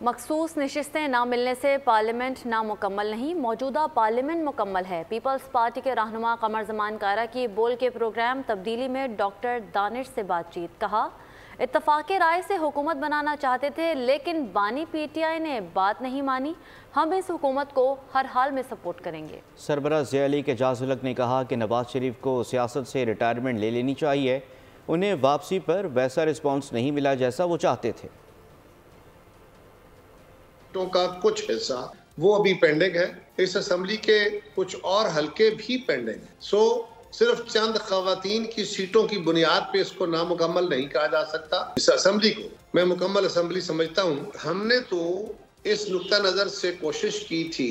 मखसूस नशिस्तें ना मिलने से पार्लियामेंट नामुकम्मल नहीं, मौजूदा पार्लियामेंट मुकम्मल है। पीपल्स पार्टी के रहनुमा कमर जमान कारा की बोल के प्रोग्राम तब्दीली में डॉक्टर दानिश से बातचीत। कहा, इत्तफाक राय से हुकूमत बनाना चाहते थे लेकिन बानी PTI ने बात नहीं मानी। हम इस हुकूमत को हर हाल में सपोर्ट करेंगे। सरबराह ज़िया अली के जाजुलक ने कहा कि नवाज शरीफ को सियासत से रिटायरमेंट ले लेनी चाहिए। उन्हें वापसी पर वैसा रिस्पॉन्स नहीं मिला जैसा वो चाहते थे। का कुछ हिस्सा वो अभी पेंडिंग है। इस असेंबली के कुछ और हलके भी पेंडिंग है। सिर्फ चंद खवातीन की सीटों की बुनियाद पे इसको नामुकम्मल नहीं कहा जा सकता। इस असेंबली को मैं मुकम्मल असेंबली समझता हूँ। हमने तो इस नुक्ता नजर से कोशिश की थी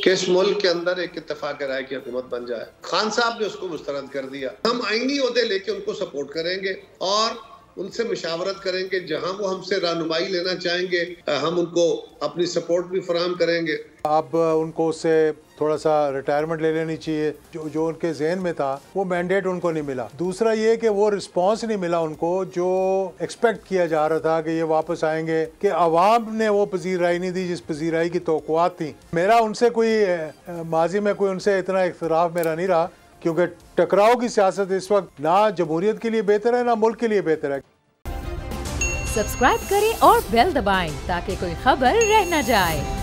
कि इस मुल्क के अंदर एक इत्तेफाक राय की हुकूमत बन जाए। खान साहब ने उसको मुस्तरद कर दिया। हम आईनी ओहदे लेके उनको सपोर्ट करेंगे और उनसे मशावरत करेंगे। जहां वो हमसे रहनुमाई लेना चाहेंगे हम उनको अपनी सपोर्ट भी फराहम करेंगे। अब उनको उससे थोड़ा सा रिटायरमेंट ले लेनी चाहिए। जो उनके जहन में था वो मैंडेट उनको नहीं मिला। दूसरा ये कि वो रिस्पांस नहीं मिला उनको जो एक्सपेक्ट किया जा रहा था कि ये वापस आएंगे, कि अवाम ने वो पजीराई नहीं दी जिस पजीराई की तवक्कुआत थी। मेरा उनसे कोई माजी में कोई उनसे इतना इख्तिलाफ मेरा नहीं रहा, क्योंकि टकराव की सियासत इस वक्त ना जमहूरियत के लिए बेहतर है ना मुल्क के लिए बेहतर है। सब्सक्राइब करें और बेल दबाएं ताकि कोई खबर रह न जाए।